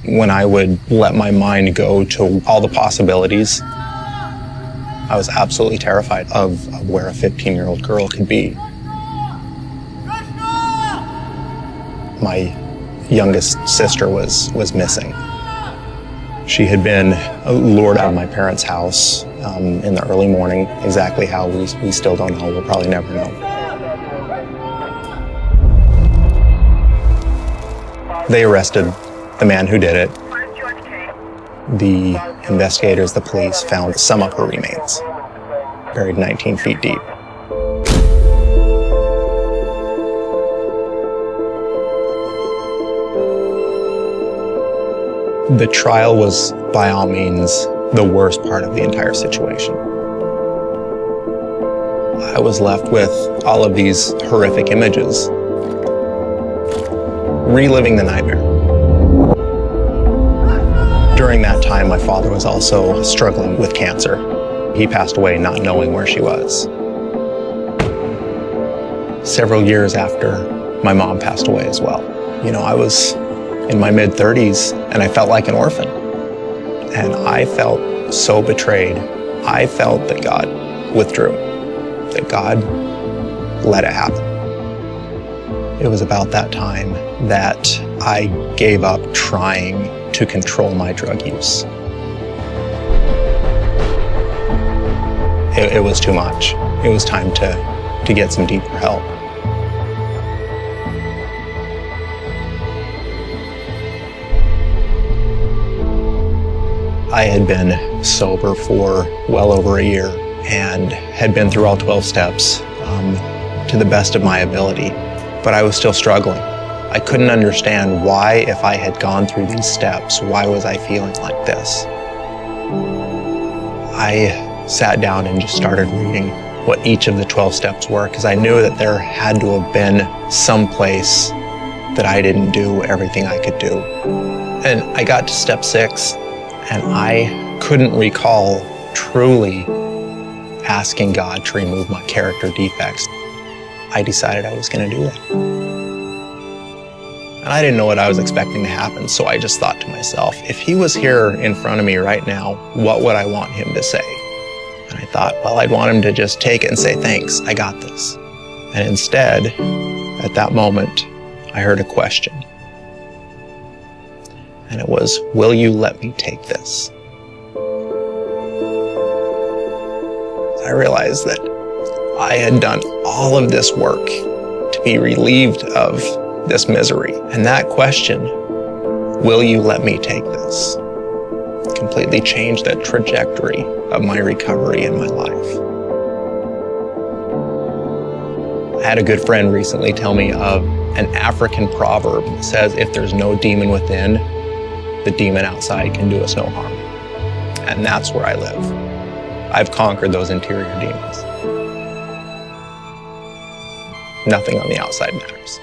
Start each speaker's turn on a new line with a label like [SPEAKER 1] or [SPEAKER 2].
[SPEAKER 1] When I would let my mind go to all the possibilities, I was absolutely terrified of where a 15-year-old girl could be. My youngest sister was missing. She had been lured out of my parents' house in the early morning. Exactly how, we still don't know. We'll probably never know. They arrested the man who did it. The investigators, the police, found some of her remains, buried 19 feet deep. The trial was, by all means, the worst part of the entire situation. I was left with all of these horrific images, reliving the nightmare. During that time, my father was also struggling with cancer. He passed away not knowing where she was. Several years after, my mom passed away as well. You know, I was in my mid-30s, and I felt like an orphan. And I felt so betrayed. I felt that God withdrew, that God let it happen. It was about that time that I gave up trying to control my drug use. It was too much. It was time to get some deeper help. I had been sober for well over a year and had been through all 12 steps to the best of my ability, but I was still struggling. I couldn't understand why, if I had gone through these steps, why was I feeling like this? I sat down and just started reading what each of the 12 steps were, because I knew that there had to have been some place that I didn't do everything I could do. And I got to step 6, and I couldn't recall truly asking God to remove my character defects. I decided I was going to do it. And I didn't know what I was expecting to happen, so I just thought to myself, if he was here in front of me right now, what would I want him to say? And I thought, well, I'd want him to just take it and say, thanks, I got this. And instead, at that moment, I heard a question. And it was, will you let me take this? I realized that I had done all of this work to be relieved of this misery. And that question, will you let me take this, completely changed the trajectory of my recovery in my life. I had a good friend recently tell me of an African proverb that says, if there's no demon within, the demon outside can do us no harm. And that's where I live. I've conquered those interior demons. Nothing on the outside matters.